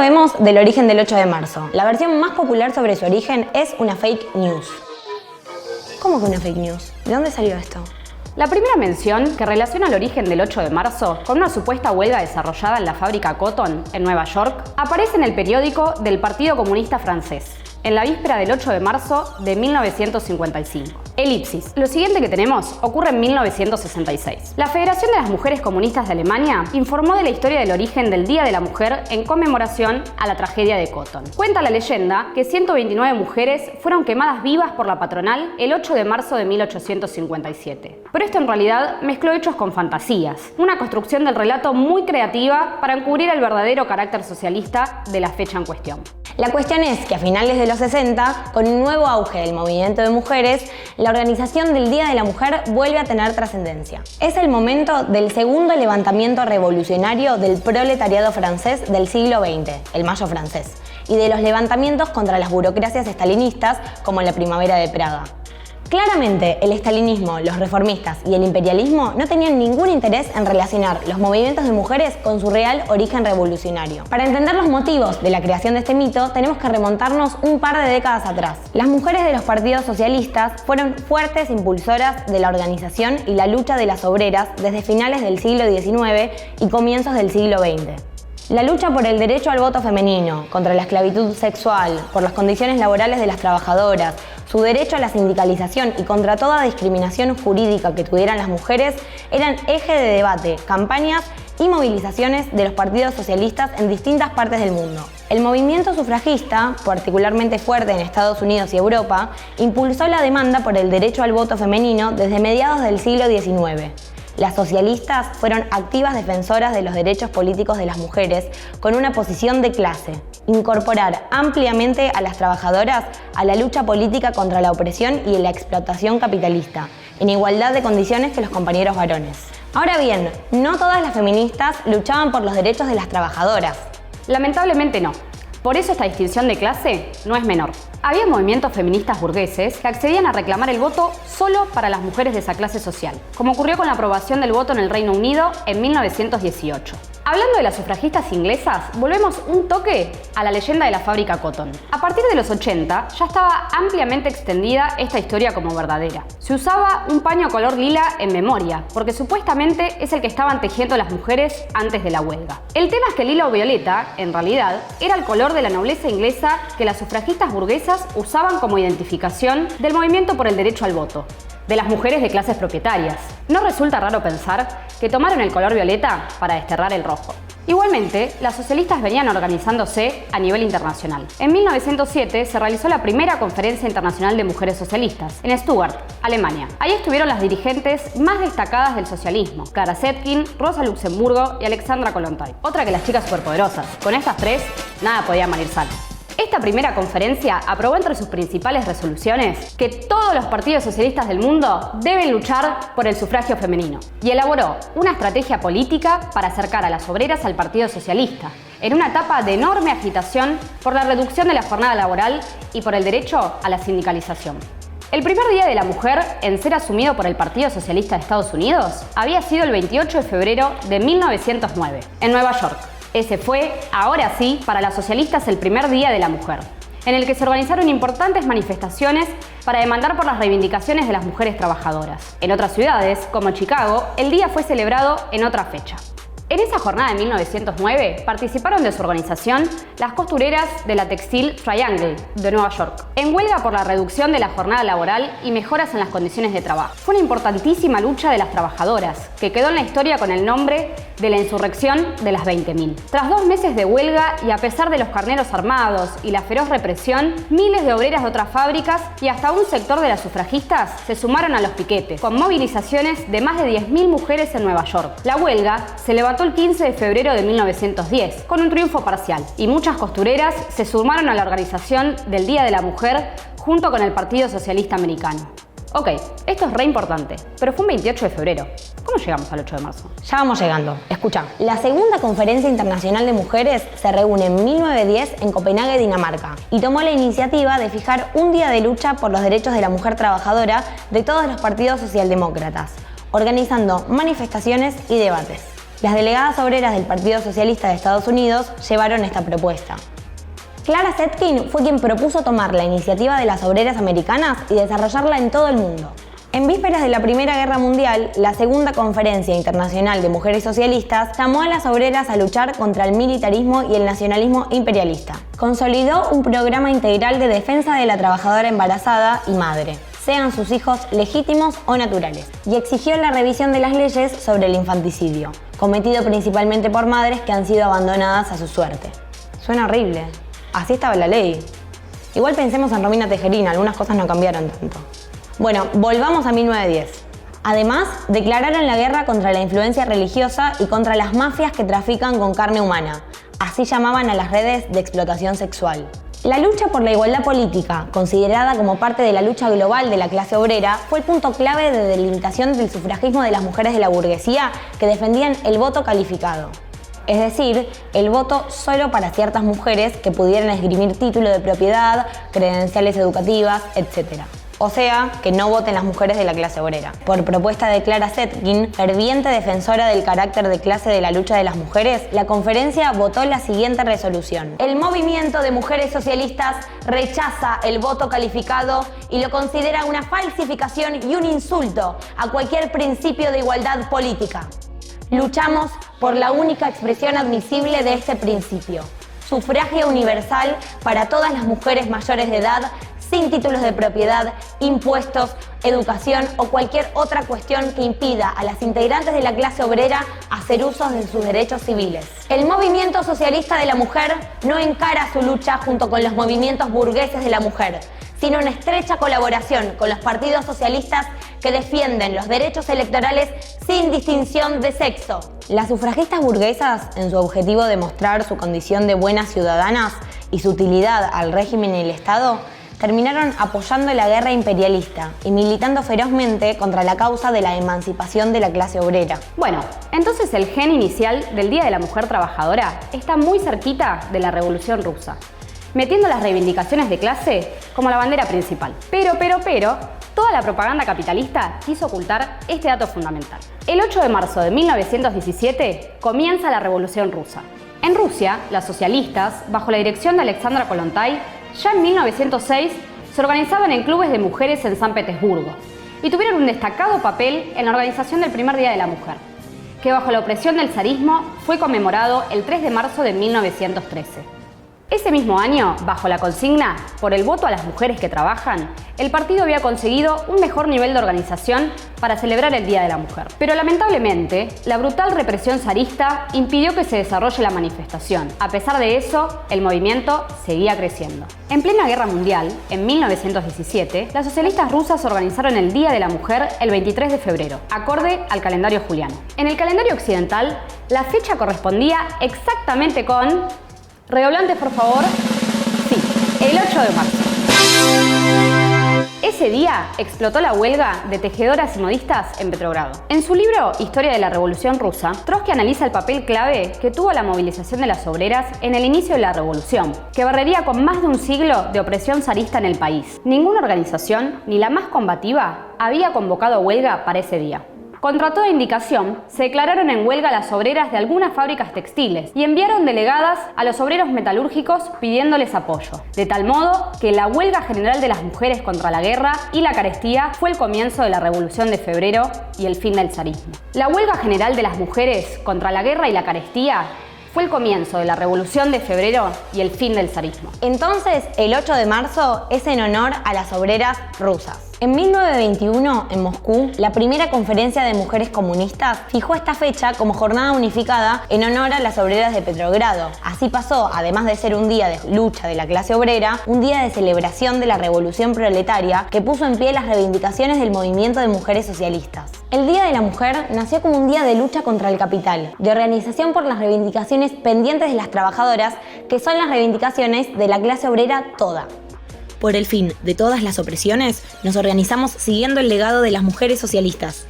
sabemos del origen del 8 de marzo. La versión más popular sobre su origen es una fake news. ¿Cómo que una fake news? ¿De dónde salió esto? La primera mención que relaciona el origen del 8 de marzo con una supuesta huelga desarrollada en la fábrica Cotton, en Nueva York, aparece en el periódico del Partido Comunista Francés, en la víspera del 8 de marzo de 1955. Elipsis. Lo siguiente que tenemos ocurre en 1966. La Federación de las Mujeres Comunistas de Alemania informó de la historia del origen del Día de la Mujer en conmemoración a la tragedia de Cotton. Cuenta la leyenda que 129 mujeres fueron quemadas vivas por la patronal el 8 de marzo de 1857. Pero esto en realidad mezcló hechos con fantasías, una construcción del relato muy creativa para encubrir el verdadero carácter socialista de la fecha en cuestión. La cuestión es que a finales de los 60, con un nuevo auge del movimiento de mujeres, la organización del Día de la Mujer vuelve a tener trascendencia. Es el momento del segundo levantamiento revolucionario del proletariado francés del siglo XX, el Mayo francés, y de los levantamientos contra las burocracias estalinistas como la Primavera de Praga. Claramente, el estalinismo, los reformistas y el imperialismo no tenían ningún interés en relacionar los movimientos de mujeres con su real origen revolucionario. Para entender los motivos de la creación de este mito, tenemos que remontarnos un par de décadas atrás. Las mujeres de los partidos socialistas fueron fuertes impulsoras de la organización y la lucha de las obreras desde finales del siglo XIX y comienzos del siglo XX. La lucha por el derecho al voto femenino, contra la esclavitud sexual, por las condiciones laborales de las trabajadoras, su derecho a la sindicalización y contra toda discriminación jurídica que tuvieran las mujeres eran eje de debate, campañas y movilizaciones de los partidos socialistas en distintas partes del mundo. El movimiento sufragista, particularmente fuerte en Estados Unidos y Europa, impulsó la demanda por el derecho al voto femenino desde mediados del siglo XIX. Las socialistas fueron activas defensoras de los derechos políticos de las mujeres con una posición de clase, incorporar ampliamente a las trabajadoras a la lucha política contra la opresión y la explotación capitalista, en igualdad de condiciones que los compañeros varones. Ahora bien, no todas las feministas luchaban por los derechos de las trabajadoras. Lamentablemente no. Por eso esta distinción de clase no es menor. Había movimientos feministas burgueses que accedían a reclamar el voto solo para las mujeres de esa clase social, como ocurrió con la aprobación del voto en el Reino Unido en 1918. Hablando de las sufragistas inglesas, volvemos un toque a la leyenda de la fábrica Cotton. A partir de los 80 ya estaba ampliamente extendida esta historia como verdadera. Se usaba un paño color lila en memoria, porque supuestamente es el que estaban tejiendo las mujeres antes de la huelga. El tema es que el hilo violeta, en realidad, era el color de la nobleza inglesa que las sufragistas burguesas usaban como identificación del movimiento por el derecho al voto, de las mujeres de clases propietarias. No resulta raro pensar que tomaron el color violeta para desterrar el rojo. Igualmente, las socialistas venían organizándose a nivel internacional. En 1907 se realizó la primera Conferencia Internacional de Mujeres Socialistas, en Stuttgart, Alemania. Ahí estuvieron las dirigentes más destacadas del socialismo: Clara Zetkin, Rosa Luxemburgo y Alexandra Kollontai. Otra que las chicas superpoderosas. Con estas tres, nada podía malir sal. Esta primera conferencia aprobó entre sus principales resoluciones que todos los partidos socialistas del mundo deben luchar por el sufragio femenino y elaboró una estrategia política para acercar a las obreras al Partido Socialista, en una etapa de enorme agitación por la reducción de la jornada laboral y por el derecho a la sindicalización. El primer Día de la Mujer en ser asumido por el Partido Socialista de Estados Unidos había sido el 28 de febrero de 1909, en Nueva York. Ese fue, ahora sí, para las socialistas el primer Día de la Mujer, en el que se organizaron importantes manifestaciones para demandar por las reivindicaciones de las mujeres trabajadoras. En otras ciudades, como Chicago, el día fue celebrado en otra fecha. En esa jornada de 1909 participaron de su organización las costureras de la Textile Triangle de Nueva York, en huelga por la reducción de la jornada laboral y mejoras en las condiciones de trabajo. Fue una importantísima lucha de las trabajadoras, que quedó en la historia con el nombre de la insurrección de las 20.000. Tras 2 meses de huelga y a pesar de los carneros armados y la feroz represión, miles de obreras de otras fábricas y hasta un sector de las sufragistas se sumaron a los piquetes, con movilizaciones de más de 10.000 mujeres en Nueva York. La huelga se levantó el 15 de febrero de 1910, con un triunfo parcial, y muchas costureras se sumaron a la organización del Día de la Mujer junto con el Partido Socialista Americano. Ok, esto es re importante, pero fue un 28 de febrero. ¿Cómo llegamos al 8 de marzo? Ya vamos llegando. Escucha, la segunda Conferencia Internacional de Mujeres se reúne en 1910 en Copenhague, Dinamarca, y tomó la iniciativa de fijar un día de lucha por los derechos de la mujer trabajadora de todos los partidos socialdemócratas, organizando manifestaciones y debates. Las delegadas obreras del Partido Socialista de Estados Unidos llevaron esta propuesta. Clara Zetkin fue quien propuso tomar la iniciativa de las obreras americanas y desarrollarla en todo el mundo. En vísperas de la Primera Guerra Mundial, la Segunda Conferencia Internacional de Mujeres Socialistas llamó a las obreras a luchar contra el militarismo y el nacionalismo imperialista. Consolidó un programa integral de defensa de la trabajadora embarazada y madre, sean sus hijos legítimos o naturales, y exigió la revisión de las leyes sobre el infanticidio, cometido principalmente por madres que han sido abandonadas a su suerte. Suena horrible. Así estaba la ley. Igual pensemos en Romina Tejerina, algunas cosas no cambiaron tanto. Bueno, volvamos a 1910. Además, declararon la guerra contra la influencia religiosa y contra las mafias que trafican con carne humana. Así llamaban a las redes de explotación sexual. La lucha por la igualdad política, considerada como parte de la lucha global de la clase obrera, fue el punto clave de delimitación del sufragismo de las mujeres de la burguesía que defendían el voto calificado. Es decir, el voto solo para ciertas mujeres que pudieran esgrimir título de propiedad, credenciales educativas, etc. O sea, que no voten las mujeres de la clase obrera. Por propuesta de Clara Zetkin, ferviente defensora del carácter de clase de la lucha de las mujeres, la conferencia votó la siguiente resolución. El movimiento de mujeres socialistas rechaza el voto calificado y lo considera una falsificación y un insulto a cualquier principio de igualdad política. Luchamos por la única expresión admisible de este principio: sufragio universal para todas las mujeres mayores de edad, sin títulos de propiedad, impuestos, educación o cualquier otra cuestión que impida a las integrantes de la clase obrera hacer uso de sus derechos civiles. El movimiento socialista de la mujer no encara su lucha junto con los movimientos burgueses de la mujer, sino en estrecha colaboración con los partidos socialistas que defienden los derechos electorales sin distinción de sexo. Las sufragistas burguesas, en su objetivo de mostrar su condición de buenas ciudadanas y su utilidad al régimen y el Estado, terminaron apoyando la guerra imperialista y militando ferozmente contra la causa de la emancipación de la clase obrera. Bueno, entonces el gen inicial del Día de la Mujer Trabajadora está muy cerquita de la Revolución Rusa, metiendo las reivindicaciones de clase como la bandera principal. Pero, toda la propaganda capitalista quiso ocultar este dato fundamental. El 8 de marzo de 1917 comienza la Revolución Rusa. En Rusia, las socialistas, bajo la dirección de Alexandra Kollontai, ya en 1906 se organizaban en clubes de mujeres en San Petersburgo y tuvieron un destacado papel en la organización del primer Día de la Mujer, que bajo la opresión del zarismo fue conmemorado el 3 de marzo de 1913. Ese mismo año, bajo la consigna "Por el voto a las mujeres que trabajan", el partido había conseguido un mejor nivel de organización para celebrar el Día de la Mujer. Pero lamentablemente, la brutal represión zarista impidió que se desarrolle la manifestación. A pesar de eso, el movimiento seguía creciendo. En plena Guerra Mundial, en 1917, las socialistas rusas organizaron el Día de la Mujer el 23 de febrero, acorde al calendario juliano. En el calendario occidental, la fecha correspondía exactamente con... Redoblantes, por favor. Sí, el 8 de marzo. Ese día explotó la huelga de tejedoras y modistas en Petrogrado. En su libro Historia de la Revolución Rusa, Trotsky analiza el papel clave que tuvo la movilización de las obreras en el inicio de la revolución, que barrería con más de un siglo de opresión zarista en el país. Ninguna organización, ni la más combativa, había convocado huelga para ese día. Contra toda indicación, se declararon en huelga las obreras de algunas fábricas textiles y enviaron delegadas a los obreros metalúrgicos pidiéndoles apoyo. De tal modo que la huelga general de las mujeres contra la guerra y la carestía fue el comienzo de la Revolución de Febrero y el fin del zarismo. La huelga general de las mujeres contra la guerra y la carestía fue el comienzo de la Revolución de Febrero y el fin del zarismo. Entonces, el 8 de marzo es en honor a las obreras rusas. En 1921, en Moscú, la primera conferencia de mujeres comunistas fijó esta fecha como jornada unificada en honor a las obreras de Petrogrado. Así pasó, además de ser un día de lucha de la clase obrera, un día de celebración de la revolución proletaria que puso en pie las reivindicaciones del movimiento de mujeres socialistas. El Día de la Mujer nació como un día de lucha contra el capital, de organización por las reivindicaciones pendientes de las trabajadoras, que son las reivindicaciones de la clase obrera toda. Por el fin de todas las opresiones, nos organizamos siguiendo el legado de las mujeres socialistas.